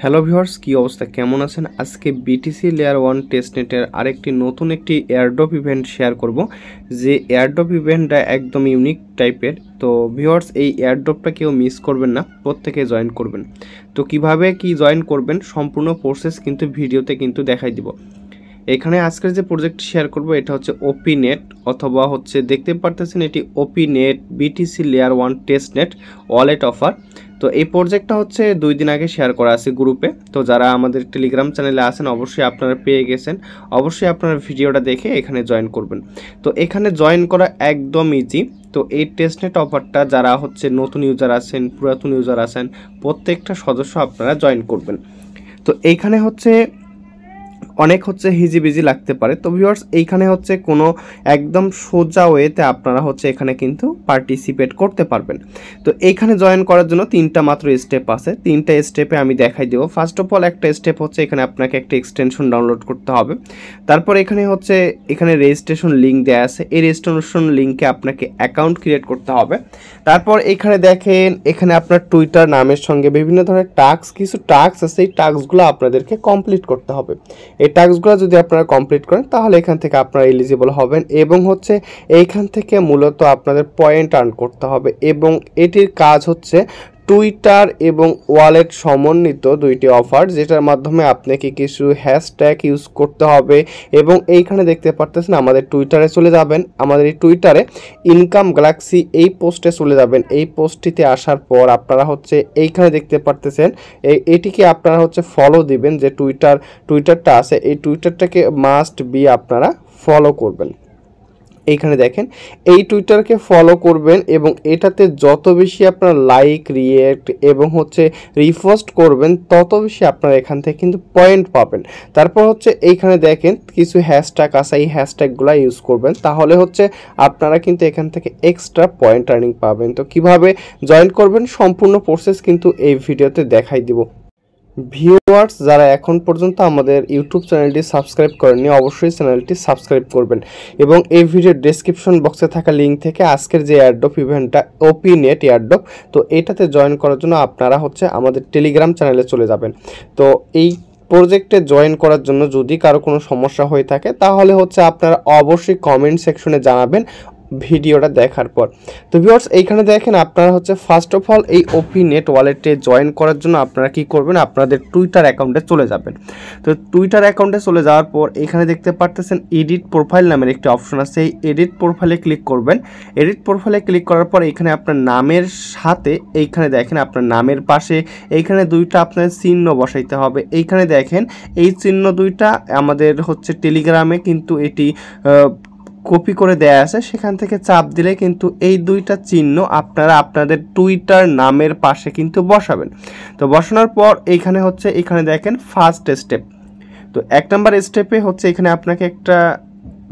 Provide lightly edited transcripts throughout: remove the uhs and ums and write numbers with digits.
Hello viewers, কি অবস্থা, কেমন আছেন? আজকে বিটিসি লেয়ার 1 টেস্টনেটের আরেকটি নতুন একটি এয়ারড্রপ ইভেন্ট শেয়ার করব, যে এয়ারড্রপ ইভেন্টটা একদম ইউনিক টাইপের। তো ভিউয়ার্স, এই এয়ারড্রপটা কেউ মিস করবেন না, প্রত্যেকে জয়েন করবেন। তো কিভাবে কি জয়েন করবেন সম্পূর্ণ প্রসেস কিন্তু ভিডিওতে কিন্তু দেখাই দিব। এখানে আজকের যে প্রজেক্ট শেয়ার করব এটা হচ্ছে ওপিনেট, অথবা হচ্ছে দেখতে পারতেছেন এটি OPNet BTC layer 1 testnet wallet offer. তো এই প্রজেক্টটা হচ্ছে 2 দিন আগে শেয়ার করা আছে গ্রুপে। তো যারা আমাদের টেলিগ্রাম চ্যানেলে আছেন অবশ্যই আপনারা পেয়ে গেছেন, অবশ্যই আপনারা ভিডিওটা দেখে এখানে জয়েন করবেন। তো এখানে জয়েন করা একদম ইজি। তো এই টেস্টনেট অফারটা যারা হচ্ছে নতুন ইউজার আছেন, পুরাতন ইউজার আছেন, প্রত্যেকটা সদস্য আপনারা জয়েন করবেন। তো এইখানে হচ্ছে অনেক হচ্ছে হিজিবিজি লাগতে পারে। তো ভিউয়ার্স, এইখানে হচ্ছে কোনো একদম সোজা ওয়েতে আপনারা হচ্ছে এখানে কিন্তু পার্টিসিপেট করতে পারবেন। তো এইখানে জয়েন করার জন্য 3টা মাত্র স্টেপ আছে। 3টা স্টেপে আমি দেখাই দেবো। ফার্স্ট অফ অল একটা স্টেপ হচ্ছে এখানে আপনাকে একটা এক্সটেনশন ডাউনলোড করতে হবে। তারপর এখানে হচ্ছে এখানে রেজিস্ট্রেশন লিঙ্ক দেওয়া আছে, এই রেজিস্ট্রেশন লিঙ্কে আপনাকে অ্যাকাউন্ট ক্রিয়েট করতে হবে। তারপর এখানে দেখেন, এখানে আপনার টুইটার নামের সঙ্গে বিভিন্ন ধরনের কিছু টাস্ক আছে, এই টাস্কগুলো আপনাদেরকে কমপ্লিট করতে হবে। এই টাস্কগুলো যদি আপনারা কমপ্লিট করেন তাহলে এখান থেকে আপনারা এলিজিবল হবেন, এবং হচ্ছে এইখান থেকে মূলত আপনাদের পয়েন্ট আর্ন করতে হবে। এবং এটির কাজ হচ্ছে টুইটার এবং ওয়ালেট সমন্বিত 2টি অফার, যেটার মাধ্যমে আপনাকে কিছু হ্যাশট্যাগ ইউজ করতে হবে। এবং এইখানে দেখতে পারতেছেন আমাদের টুইটারে চলে যাবেন, আমাদের এই টুইটারে ইনকাম গ্যালাক্সি এই পোস্টে চলে যাবেন। এই পোস্টটিতে আসার পর আপনারা হচ্ছে এইখানে দেখতে পারতেছেন এটিকে আপনারা হচ্ছে ফলো দিবেন। যে টুইটারটা আছে, এই টুইটারটাকে মাস্ট বি আপনারা ফলো করবেন। এইখানে দেখেন, এই টুইটারকে ফলো করবেন এবং এটাতে যত বেশি আপনার লাইক, রিয়েক্ট এবং হচ্ছে রিপোস্ট করবেন তত বেশি আপনারা এখান থেকে কিন্তু পয়েন্ট পাবেন। তারপর হচ্ছে এইখানে দেখেন কিছু হ্যাশট্যাগ আছে, এই হ্যাশট্যাগুলো ইউজ করবেন, তাহলে হচ্ছে আপনারা কিন্তু এখান থেকে এক্সট্রা পয়েন্ট আর্নিং পাবেন। তো কিভাবে জয়েন করবেন সম্পূর্ণ প্রসেস কিন্তু এই ভিডিওতে দেখাই দিব। ভিউয়ার্স, যারা এখন পর্যন্ত আমাদের ইউটিউব চ্যানেলটি সাবস্ক্রাইব করেননি অবশ্যই চ্যানেলটি সাবস্ক্রাইব করবেন, এবং এই ভিডিওর ডেসক্রিপশন বক্সে থাকা লিঙ্ক থেকে আজকের যে এয়ারড্রপ ইভেন্টটা ওপিনেট এয়ারড্রপ, তো এটাতে জয়েন করার জন্য আপনারা হচ্ছে আমাদের টেলিগ্রাম চ্যানেলে চলে যাবেন। তো এই প্রজেক্টে জয়েন করার জন্য যদি কারো কোনো সমস্যা হয়ে থাকে তাহলে হচ্ছে আপনারা অবশ্যই কমেন্ট সেকশনে জানাবেন ভিডিওটা দেখার পর। তো ভিউয়ার্স, এইখানে দেখেন আপনারা হচ্ছে ফার্স্ট অফ অল এই ওপিনেট ওয়ালেটে জয়েন করার জন্য আপনারা কি করবেন, আপনাদের টুইটার অ্যাকাউন্টে চলে যাবেন। তো টুইটার অ্যাকাউন্টে চলে যাওয়ার পর এখানে দেখতে পারতেছেন এডিট প্রোফাইল নামের একটি অপশন আছে, এই এডিট প্রোফাইলে ক্লিক করবেন। এডিট প্রোফাইলে ক্লিক করার পর এখানে আপনার নামের সাথে এইখানে দেখেন আপনার নামের পাশে এইখানে 2টা আপনার চিহ্ন বসাইতে হবে। এইখানে দেখেন এই চিহ্ন 2টা আমাদের হচ্ছে টেলিগ্রামে কিন্তু এটি কপি করে দেয়া আছে, সেখান থেকে চাপ দিলে কিন্তু এই 2টা চিহ্ন আপনারা আপনাদের টুইটার নামের পাশে কিন্তু বসাবেন। তো বসানোর পর এইখানে হচ্ছে এখানে দেখেন ফার্স্ট স্টেপ। তো 1 নম্বর স্টেপে হচ্ছে এখানে আপনাকে একটা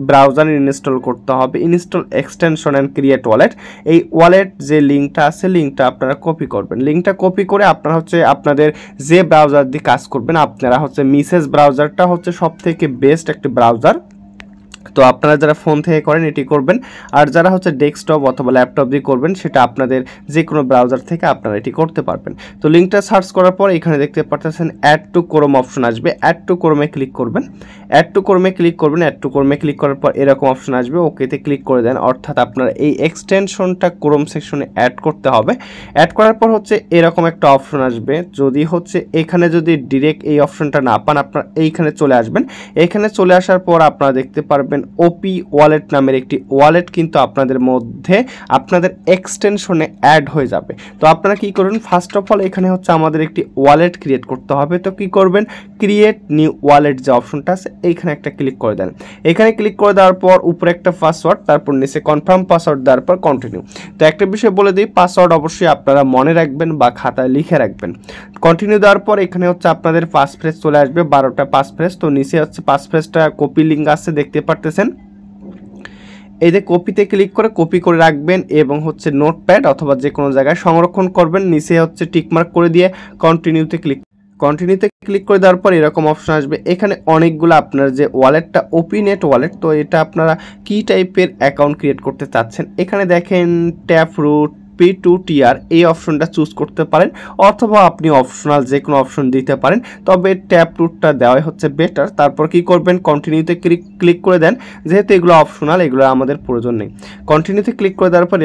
ব্রাউজার ইনস্টল করতে হবে, install extension and create wallet. এই ওয়ালেট যে লিঙ্কটা আছে, লিঙ্কটা আপনারা কপি করবেন। লিঙ্কটা কপি করে আপনারা হচ্ছে আপনাদের যে ব্রাউজার দিয়ে কাজ করবেন, আপনারা হচ্ছে মেসেজ ব্রাউজারটা হচ্ছে সবথেকে বেস্ট একটি ব্রাউজার। তো আপনারা যারা ফোন থেকে করেন এটি করবেন, আর যারা হচ্ছে ডেস্কটপ অথবা ল্যাপটপ দিয়ে করবেন সেটা আপনাদের যে কোনো ব্রাউজার থেকে আপনারা এটি করতে পারবেন। তো লিঙ্কটা সার্চ করার পর এখানে দেখতে পাচ্ছেন অ্যাড টু ক্রোম অপশন আসবে, অ্যাড টু ক্রোমে ক্লিক করবেন। অ্যাড টু ক্রোমে ক্লিক করবেন, অ্যাড টু ক্রোমে ক্লিক করার পর এরকম অপশন আসবে, ওকেতে ক্লিক করে দেন। অর্থাৎ আপনার এই এক্সটেনশনটা ক্রোম সেকশনে অ্যাড করতে হবে। অ্যাড করার পর হচ্ছে এরকম একটা অপশন আসবে, যদি হচ্ছে এখানে যদি ডিরেক্ট এই অপশনটা না পান আপনারা এইখানে চলে আসবেন। এখানে চলে আসার পর আপনারা দেখতে পারবেন ওপি ওয়ালেট নামের একটি ওয়ালেট কিন্তু আপনাদের মধ্যে আপনাদের এক্সটেনশনে অ্যাড হয়ে যাবে। তো আপনারা কি করবেন, ফার্স্ট অফ অল এখানে হচ্ছে আমাদের একটি ওয়ালেট ক্রিয়েট করতে হবে। তো কি করবেন, ক্রিয়েট নিউ ওয়ালেট যে অপশনটা আছে এইখানে একটা ক্লিক করে দেন। এখানে ক্লিক করে দেওয়ার পর উপরে একটা পাসওয়ার্ড, তারপর নিচে কনফার্ম পাসওয়ার্ড দেওয়ার পর কন্টিনিউ। তো একটা বিষয় বলে দিই, পাসওয়ার্ড অবশ্যই আপনারা মনে রাখবেন বা খাতায় লিখে রাখবেন। কন্টিনিউ দেওয়ার পর এখানে হচ্ছে আপনাদের পাস ফ্রেজ চলে আসবে, 12টা পাস ফ্রেজ। তো নিচে হচ্ছে পাস ফ্রেজটা কপি লিঙ্ক আছে দেখতে পারতেছেন, এই যে কপিতে ক্লিক করে কপি করে রাখবেন এবং হচ্ছে নোটপ্যাড অথবা যে কোনো জায়গায় সংরক্ষণ করবেন। নিচে হচ্ছে টিকমার্ক করে দিয়ে কন্টিনিউতে ক্লিক করে দেওয়ার পর এরকম অপশন আসবে। এখানে অনেকগুলো আপনার যে ওয়ালেটটা ওপিনেট ওয়ালেট, তো এটা আপনারা কি টাইপের অ্যাকাউন্ট ক্রিয়েট করতে চাচ্ছেন। এখানে দেখেন ট্যাপ রুট, P2TR এই অপশনটা চুজ করতে পারেন, অথবা আপনি অপশনাল যে কোনো অপশন দিতে পারেন, তবে ট্যাপ টুটা দেওয়াই হচ্ছে বেটার। তারপর কি করবেন, কন্টিনিউতে ক্লিক করে দেন। যেহেতু এগুলো অপশনাল, এগুলো আমাদের প্রয়োজন নেই। কন্টিনিউতে ক্লিক করে দেওয়ার পর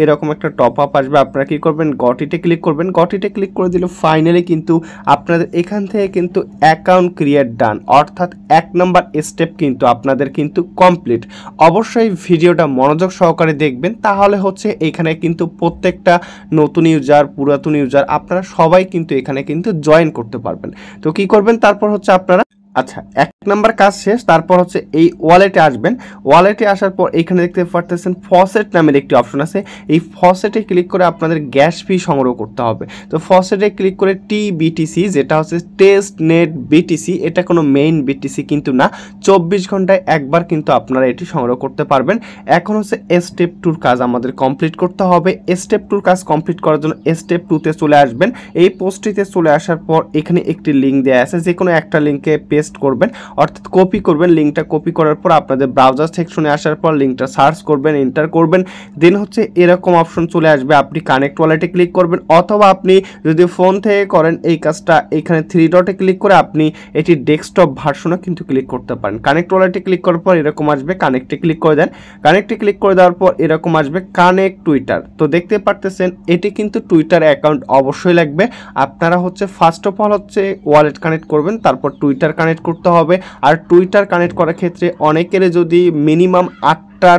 এরকম একটা টপ আপ আসবে। আপনারা কি করবেন, গটিতে ক্লিক করবেন। গটিতে ক্লিক করে দিলে ফাইনালি কিন্তু আপনাদের এখান থেকে কিন্তু অ্যাকাউন্ট ক্রিয়েট ডান, অর্থাৎ 1 নম্বর স্টেপ কিন্তু আপনাদের কিন্তু কমপ্লিট। অবশ্যই ভিডিওটা মনোযোগ সহকারে দেখবেন, তাহলে হচ্ছে এখানে কিন্তু প্রত্যেকটা নতুন ইউজার, পুরাতন ইউজার আপনারা সবাই কিন্তু এখানে কিন্তু জয়েন করতে পারবেন। তো কি করবেন, তারপর হচ্ছে আপনারা আচ্ছা 1 নাম্বার কাজ শেষ। তারপর হচ্ছে এই ওয়ালেটে আসবেন। ওয়ালেটে আসার পর এখানে দেখতে পারতেছেন ফসেট নামের একটি অপশন আছে। এই ফসেটে ক্লিক করে আপনাদের গ্যাস ফি সংগ্রহ করতে হবে। তো ফসেটে ক্লিক করে TBTC, যেটা হচ্ছে টেস্ট নেট বিটিসি, এটা কোনো মেইন বিটিসি কিন্তু না, 24 ঘন্টায় একবার কিন্তু আপনারা এটি সংগ্রহ করতে পারবেন। এখন হচ্ছে স্টেপ 2 কাজ আমাদের কমপ্লিট করতে হবে। স্টেপ 2 কাজ কমপ্লিট করার জন্য স্টেপ 2তে চলে আসবেন। এই পোস্টটিতে চলে আসার পর এখানে একটি লিঙ্ক দেওয়া আছে, যে কোনো একটা লিঙ্কে পেস্ট করবেন, অর্থাৎ কপি করবেন। লিঙ্কটা কপি করার পর আপনাদের ব্রাউজার সেকশনে আসার পর লিঙ্কটা সার্চ করবেন, এন্টার করবেন। দেন হচ্ছে এরকম অপশন চলে আসবে, আপনি কানেক্ট ওয়ালেটে ক্লিক করবেন, অথবা আপনি যদি ফোন থেকে করেন এই কাজটা এখানে 3 ডটে ক্লিক করে আপনি এটি ডেস্কটপ ভার্সনও কিন্তু ক্লিক করতে পারেন। কানেক্ট ওয়ালেটে ক্লিক করার পর এরকম আসবে, কানেক্টে ক্লিক করে দেন। কানেক্টে ক্লিক করে দেওয়ার পর এরকম আসবে কানেক্ট টুইটার। তো দেখতে পারতেছেন এটি কিন্তু টুইটার অ্যাকাউন্ট অবশ্যই লাগবে। আপনারা হচ্ছে ফার্স্ট অফ অল হচ্ছে ওয়ালেট কানেক্ট করবেন, তারপর টুইটার কানেক্ট করতে হবে। আর টুইটার কানেক্ট করার ক্ষেত্রে অনেকের যদি মিনিমাম 8টা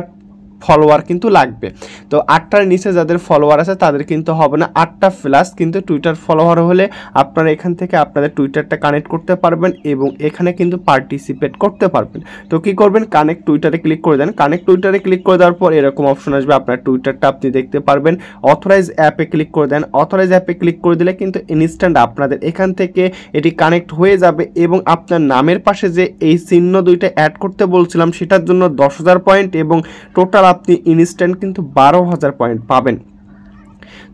ফলোয়ার কিন্তু লাগবে। তো 8টার নিচে যাদের ফলোয়ার আছে তাদের কিন্তু হবে না, 8টা প্লাস কিন্তু টুইটার ফলোয়ার হলে আপনারা এখান থেকে আপনাদের টুইটারটা কানেক্ট করতে পারবেন এবং এখানে কিন্তু পার্টিসিপেট করতে পারবেন। তো কি করবেন, কানেক্ট টুইটারে ক্লিক করে দেন। কানেক্ট টুইটারে ক্লিক করে দেওয়ার পর এরকম অপশন আসবে, আপনার টুইটারটা আপনি দেখতে পারবেন। অথরাইজ অ্যাপে ক্লিক করে দেন। অথরাইজ অ্যাপে ক্লিক করে দিলে কিন্তু ইনস্ট্যান্ট আপনাদের এখান থেকে এটি কানেক্ট হয়ে যাবে এবং আপনার নামের পাশে যে এই চিহ্ন দুইটা অ্যাড করতে বলছিলাম সেটার জন্য 10,000 পয়েন্ট এবং টোটাল আপনি ইনস্ট্যান্ট কিন্তু 12,000 পয়েন্ট পাবেন।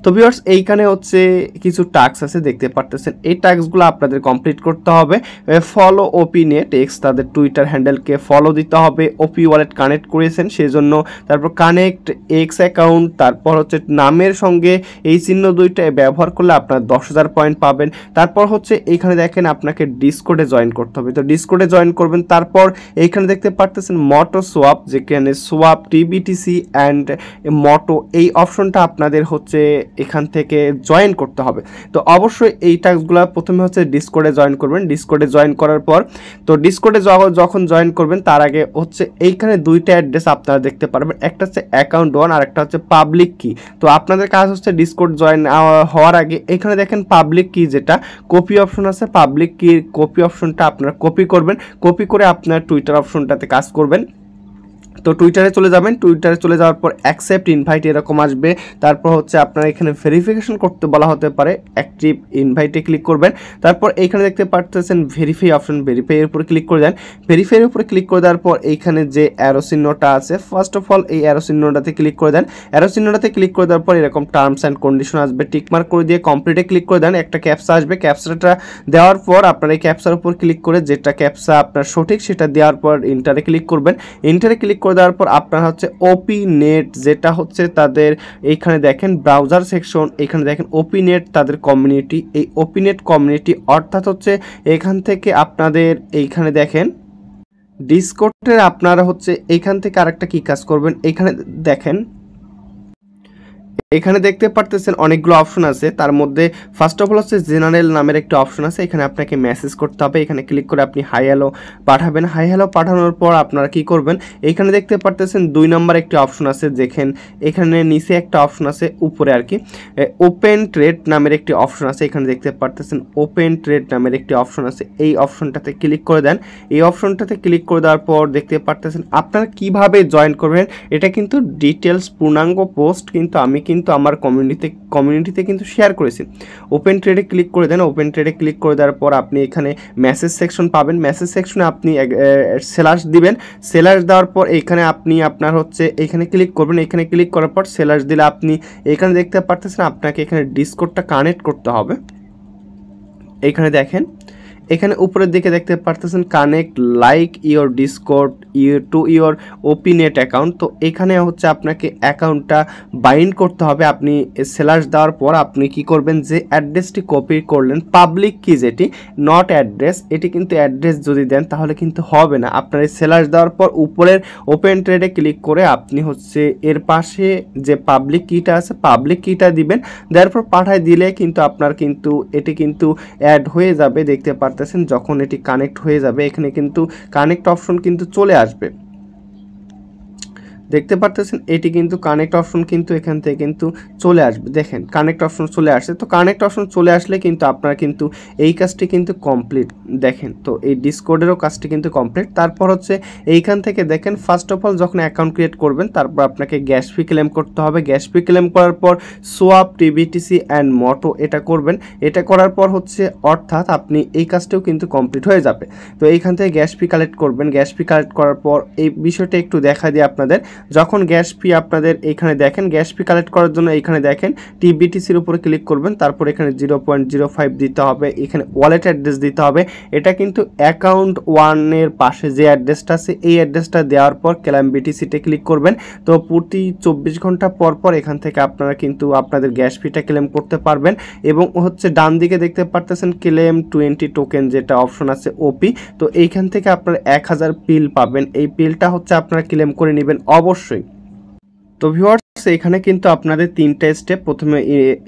তো ভিউয়ার্স এইখানে হচ্ছে কিছু টাস্ক আছে দেখতে পারতেছেন, এই টাস্কগুলো আপনাদের কমপ্লিট করতে হবে। ফলো ওপি নেট এক্স, তাদের টুইটার হ্যান্ডেলকে ফলো দিতে হবে। ওপি ওয়ালেট কানেক্ট করেছেন সেজন্য, তারপর কানেক্ট এক্স অ্যাকাউন্ট, তারপর হচ্ছে নামের সঙ্গে এই চিহ্ন দুইটা ব্যবহার করলে আপনার 10,000 পয়েন্ট পাবেন। তারপর হচ্ছে এইখানে দেখেন আপনাকে ডিসকোডে জয়েন করতে হবে। তো ডিসকোডে জয়েন করবেন। তারপর এইখানে দেখতে পারতেছেন মটো সোয়াপ, যেখানে সোয়াপ টিবিটিসি অ্যান্ড মটো এই অপশনটা আপনাদের হচ্ছে এখান থেকে জয়েন করতে হবে। তো অবশ্যই এই টাস্কগুলো প্রথমে হচ্ছে ডিসকোডে জয়েন করবেন। ডিসকোডে জয়েন করার পর তো ডিসকোডে যখন জয়েন করবেন তার আগে হচ্ছে এইখানে দুইটা অ্যাড্রেস আপনারা দেখতে পারবেন, একটা হচ্ছে অ্যাকাউন্ট 1 আর একটা হচ্ছে পাবলিক কি। তো আপনাদের কাজ হচ্ছে ডিসকোড জয়েন হওয়ার আগে এখানে দেখেন পাবলিক কি, যেটা কপি অপশন আছে, পাবলিক কি কপি অপশনটা আপনারা কপি করবেন। কপি করে আপনার টুইটার অপশনটাতে কাজ করবেন। তো টুইটারে চলে যাবেন। টুইটারে চলে যাওয়ার পর অ্যাকসেপ্ট ইনভাইট এরকম আসবে। তারপর হচ্ছে আপনারা এখানে ভেরিফিকেশন করতে বলা হতে পারে, অ্যাক্টিভ ইনভাইটে ক্লিক করবেন। তারপর এইখানে দেখতে পাচ্ছেন ভেরিফাই অপশন, ভেরিফাইয়ের উপরে ক্লিক করে দেন। ভেরিফাইয়ের উপরে ক্লিক করে দেওয়ার পর এইখানে যে অ্যারো চিহ্নটা আছে, ফার্স্ট অফ অল এই অ্যারো চিহ্নটাতে ক্লিক করে দেন। অ্যারো চিহ্নটাতে ক্লিক করে দেওয়ার পর এরকম টার্মস অ্যান্ড কন্ডিশন আসবে, টিকমার্ক করে দিয়ে কমপ্লিটে ক্লিক করে দেন। একটা ক্যাপচা আসবে, ক্যাপচাটা দেওয়ার পর আপনার এই ক্যাপচার উপর ক্লিক করে যেটা ক্যাপচা আপনার সঠিক সেটা দেওয়ার পর ইন্টারে ক্লিক করবেন। ইন্টারে ক্লিক করে দেওয়ার পর আপনার হচ্ছে ওপি নেট, যেটা হচ্ছে তাদের এইখানে দেখেন ব্রাউজার সেকশন, এখানে দেখেন ওপি নেট তাদের কমিউনিটি, এই ওপি নেট কমিউনিটি অর্থাৎ হচ্ছে এখান থেকে আপনাদের এইখানে দেখেন ডিসকর্ডের আপনারা হচ্ছে এইখান থেকে আরেকটা কি কাজ করবেন, এইখানে দেখেন এখানে দেখতে পারতেছেন অনেকগুলো অপশন আছে, তার মধ্যে ফার্স্ট অফ অল হচ্ছে জেনারেল নামের একটা অপশন আছে, এখানে আপনাকে মেসেজ করতে হবে। এখানে ক্লিক করে আপনি হাই হ্যালো পাঠাবেন। হাই হ্যালো পাঠানোর পর আপনারা কি করবেন, এইখানে দেখতে পারতেছেন 2 নম্বর একটি অপশন আছে, যেখানে এখানে নিচে একটা অপশন আছে উপরে আর কি, ওপেন ট্রেড নামের একটি অপশন আছে, এখানে দেখতে পারতেছেন ওপেন ট্রেড নামের একটি অপশন আছে, এই অপশনটাতে ক্লিক করে দেন। এই অপশনটাতে ক্লিক করে দেওয়ার পর দেখতে পারতেছেন আপনারা কিভাবে জয়েন করবেন, এটা কিন্তু ডিটেলস পূর্ণাঙ্গ পোস্ট কিন্তু আমি আমার কমিউনিটিতে কিন্তু শেয়ার করেছি। ওপেন ট্রেডে ক্লিক করে দেন। ওপেন ট্রেডে ক্লিক করে দেওয়ার পর আপনি এখানে মেসেজ সেকশন পাবেন। মেসেজ সেকশনে আপনি সেলার্স দিবেন। সেলার্স দেওয়ার পর এখানে আপনি আপনার হচ্ছে এখানে ক্লিক করবেন। এখানে ক্লিক করার পর সেলার্স দিলে আপনি এখানে দেখতে পারতেছেন আপনাকে এখানে ডিসকর্ডটা কানেক্ট করতে হবে। এইখানে দেখেন এখানে উপরের দিকে দেখতে পারতেছেন connect like your Discord to your OPNet account. তো এখানে হচ্ছে আপনাকে অ্যাকাউন্টটা বাইন্ড করতে হবে। আপনি স্ল্যাশ দেওয়ার পর আপনি কি করবেন, যে অ্যাড্রেসটি কপি করলেন পাবলিক কি যেটি নট অ্যাড্রেস, এটি কিন্তু অ্যাড্রেস যদি দেন তাহলে কিন্তু হবে না। আপনার এই স্ল্যাশ দেওয়ার পর উপরের ওপেন ট্রেডে ক্লিক করে আপনি হচ্ছে এর পাশে যে পাবলিক কিটা আছে পাবলিক কিটা দিবেন, দেওয়ার পর পাঠায় দিলে কিন্তু আপনার কিন্তু এটি কিন্তু অ্যাড হয়ে যাবে। দেখতে পারতেছেন যখন এটি কানেক্ট হয়ে যাবে এখানে কিন্তু কানেক্ট অপশন কিন্তু চলে আসবে। দেখতে পারতেছেন এটি কিন্তু কানেক্ট অপশন কিন্তু এখান থেকে কিন্তু চলে আসবে। দেখেন কানেক্ট অপশন চলে আসছে। তো কানেক্ট অপশন চলে আসলে কিন্তু আপনারা কিন্তু এই কাজটি কিন্তু কমপ্লিট। দেখেন তো এই ডিসকর্ডেরও কাজটি কিন্তু কমপ্লিট। তারপর হচ্ছে এইখান থেকে দেখেন ফার্স্ট অফ অল যখন অ্যাকাউন্ট ক্রিয়েট করবেন তারপর আপনাকে গ্যাস ফি ক্লেম করতে হবে। গ্যাস ফি ক্লেম করার পর সোয়াপ টিবিটিসি অ্যান্ড মটো এটা করবেন। এটা করার পর হচ্ছে অর্থাৎ আপনি এই কাজটাও কিন্তু কমপ্লিট হয়ে যাবে। তো এইখান থেকে গ্যাস ফি কালেক্ট করবেন। গ্যাস ফি কালেক্ট করার পর এই বিষয়টা একটু দেখা দিই আপনাদের। যখন গ্যাস ফি আপনাদের এখানে দেখেন গ্যাস ফি কালেক্ট করার জন্য এখানে দেখেন টিবিটিসির উপরে ক্লিক করবেন। তারপর এখানে 0.05 দিতে হবে। এখানে ওয়ালেট অ্যাড্রেস দিতে হবে। এটা কিন্তু অ্যাকাউন্ট 1-এর পাশে যে অ্যাড্রেসটা আছে এই অ্যাড্রেসটা দেওয়ার পর ক্লেম বিটিসিতে ক্লিক করবেন। তো প্রতি 24 ঘন্টা পর পর এখান থেকে আপনারা কিন্তু আপনাদের গ্যাস ফিটা ক্লেম করতে পারবেন। এবং হচ্ছে ডান দিকে দেখতে পারতেছেন ক্লেম 20 টোকেন যেটা অপশন আছে ওপি। তো এইখান থেকে আপনারা 1000 পিল পাবেন। এই পিলটা হচ্ছে আপনারা ক্লেম করে নেবেন অবশ্যই। তো ভিউয়ার্স এখানে কিন্তু আপনাদের 3টা স্টেপ, প্রথমে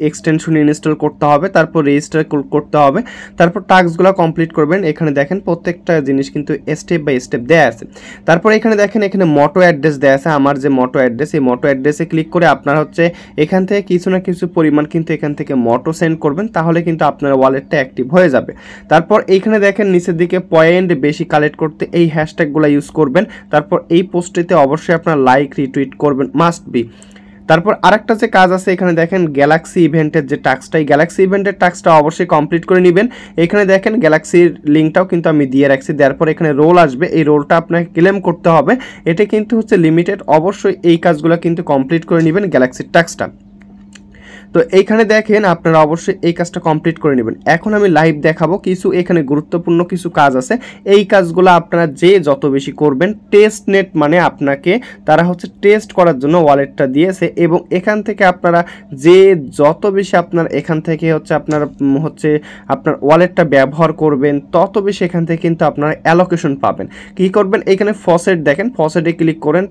এক্সটেনশন ইনস্টল করতে হবে, তারপর রেজিস্টার করতে হবে, তারপর টাস্কগুলো কমপ্লিট করবেন। এখানে দেখেন প্রত্যেকটা জিনিস কিন্তু স্টেপ বাই স্টেপ দেয়া আছে। তারপর এখানে দেখেন এখানে মটো অ্যাড্রেস দেয়া আছে। আমার যে মটো অ্যাড্রেস এই মটো অ্যাড্রেসে ক্লিক করে আপনারা হচ্ছে এখান থেকে কিছু না কিছু পরিমাণ কিন্তু এখান থেকে মটো সেন্ড করবেন, তাহলে কিন্তু আপনার ওয়ালেটটা অ্যাক্টিভ হয়ে যাবে। তারপর এইখানে দেখেন নিচের দিকে পয়েন্ট বেশি কালেক্ট করতে এই হ্যাশট্যাগুলো ইউজ করবেন। তারপর এই পোস্টটিতে অবশ্যই আপনার লাইক রিটুইট করবেন, মাস্ট বি। তারপর আরেকটা যে কাজ আছে এখানে দেখেন গ্যালাক্সি ইভেন্টের যে টাস্কটা, এই গ্যালাক্সি ইভেন্টের টাস্কটা অবশ্যই কমপ্লিট করে নেবেন। এখানে দেখেন গ্যালাক্সির লিঙ্কটাও কিন্তু আমি দিয়ে রাখছি। দেওয়ার পর এখানে রোল আসবে, এই রোলটা আপনাকে ক্লেম করতে হবে। এটা কিন্তু হচ্ছে লিমিটেড, অবশ্যই এই কাজগুলো কিন্তু কমপ্লিট করে নেবেন গ্যালাক্সির টাস্কটা। তো এইখানে দেখেন আপনারা অবশ্যই এই কাজটা কমপ্লিট করে নেবেন। এখন আমি লাইভ দেখাবো কিছু এখানে গুরুত্বপূর্ণ কিছু কাজ আছে। এই কাজগুলো আপনারা যে যত বেশি করবেন, টেস্ট নেট মানে আপনাকে তারা হচ্ছে টেস্ট করার জন্য ওয়ালেটটা দিয়েছে, এবং এখান থেকে আপনারা যে যত বেশি আপনার এখান থেকে হচ্ছে আপনার ওয়ালেটটা ব্যবহার করবেন তত বেশি এখান থেকে কিন্তু আপনারা অ্যালোকেশন পাবেন। কি করবেন, এখানে ফসেট দেখেন, ফসেটে ক্লিক করেন।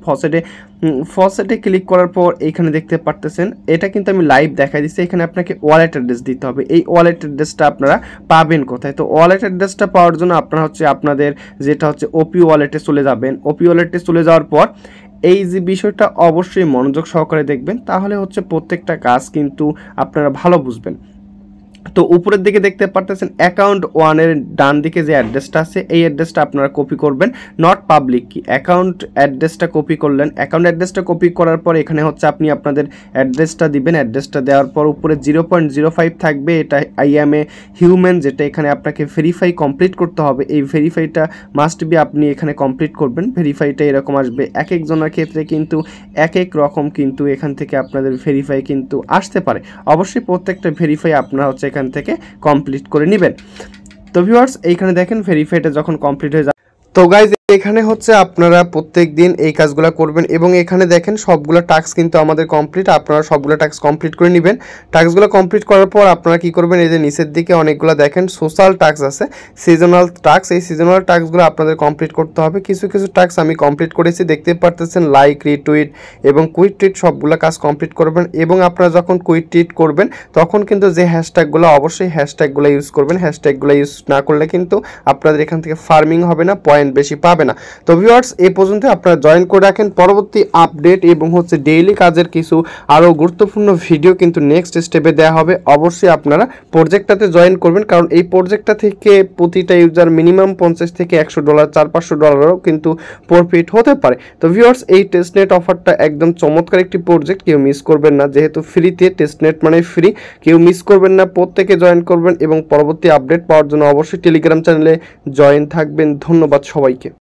ফসেটে ক্লিক করার পর এখানে দেখতে পারতেছেন এটা কিন্তু আমি লাইভ দেখাই দিচ্ছি। এখানে আপনাকে ওয়ালেট অ্যাড্রেস দিতে হবে। এই ওয়ালেট অ্যাড্রেসটা আপনারা পাবেন কোথায়? তো ওয়ালেট অ্যাড্রেসটা পাওয়ার জন্য আপনারা হচ্ছে আপনাদের যেটা হচ্ছে ওপি ওয়ালেটে চলে যাবেন। ওপি ওয়ালেটে চলে যাওয়ার পর এই যে বিষয়টা অবশ্যই মনোযোগ সহকারে দেখবেন, তাহলে হচ্ছে প্রত্যেকটা কাজ কিন্তু আপনারা ভালো বুঝবেন। তো উপরের দিকে দেখতে পারতেছেন অ্যাকাউন্ট 1-এর ডান দিকে যে অ্যাড্রেসটা আছে এই অ্যাড্রেসটা আপনারা কপি করবেন, নট পাবলিক কি। অ্যাকাউন্ট অ্যাড্রেসটা কপি করলেন। অ্যাকাউন্ট অ্যাড্রেসটা কপি করার পর এখানে হচ্ছে আপনি আপনাদের অ্যাড্রেসটা দিবেন। অ্যাড্রেসটা দেওয়ার পর উপরে 0.05 থাকবে, এটা আই এম এ হিউম্যান, যেটা এখানে আপনাকে ভেরিফাই কমপ্লিট করতে হবে। এই ভেরিফাইটা মাস্ট বি আপনি এখানে কমপ্লিট করবেন। ভেরিফাইটা এরকম আসবে, এক একজনের ক্ষেত্রে কিন্তু এক এক রকম কিন্তু এখান থেকে আপনাদের ভেরিফাই কিন্তু আসতে পারে। অবশ্যই প্রত্যেকটা ভেরিফাই আপনারা হচ্ছে এখান থেকে কমপ্লিট করে নেবেন। তো ভিউয়ার্স এইখানে দেখেন ভেরিফাইটা যখন কমপ্লিট হয়ে যায়, তো গাইজ এখানে হচ্ছে আপনারা প্রত্যেক দিন এই কাজগুলো করবেন, এবং এখানে দেখেন সবগুলো টাস্ক কিন্তু আমাদের কমপ্লিট। আপনারা সবগুলো টাস্ক কমপ্লিট করে নেবেন। টাস্কগুলো কমপ্লিট করার পর আপনারা কি করবেন, এই যে নিচের দিকে অনেকগুলো দেখেন সোশ্যাল টাস্ক আছে, সিজনাল টাস্ক। এই সিজনাল টাস্কগুলো আপনাদের কমপ্লিট করতে হবে। কিছু কিছু টাস্ক আমি কমপ্লিট করেছি, দেখতে পারতেছেন লাইক রিটুইট এবং কুইট টুইট সবগুলো কাজ কমপ্লিট করবেন। এবং আপনারা যখন কুইট টুইট করবেন তখন কিন্তু যে হ্যাশট্যাগুলো অবশ্যই হ্যাশট্যাগুলো ইউজ করবেন। হ্যাশট্যাগুলো ইউজ না করলে কিন্তু আপনাদের এখান থেকে ফার্মিং হবে না, পয়েন্ট বেশি পাবে না। তো ভিউয়ার্স এই পর্যন্ত আপনারা জয়েন করে রাখেন। পরবর্তী আপডেট এবং হচ্ছে ডেইলি কাজের কিছু আরও গুরুত্বপূর্ণ ভিডিও কিন্তু নেক্সট স্টেপে দেওয়া হবে। অবশ্যই আপনারা প্রজেক্টটাতে জয়েন করবেন, কারণ এই প্রজেক্টটা থেকে প্রতিটা ইউজার মিনিমাম $50 থেকে $100 $400-500 কিন্তু প্রফিট হতে পারে। তো ভিউয়ার্স এই টেস্টনেট অফারটা একদম চমৎকার একটি প্রজেক্ট, কেউ মিস করবেন না। যেহেতু ফ্রিতে, টেস্টনেট মানে ফ্রি, কেউ মিস করবেন না, প্রত্যেকে জয়েন করবেন। এবং পরবর্তী আপডেট পাওয়ার জন্য অবশ্যই টেলিগ্রাম চ্যানেলে জয়েন থাকবেন। ধন্যবাদ সবাইকে।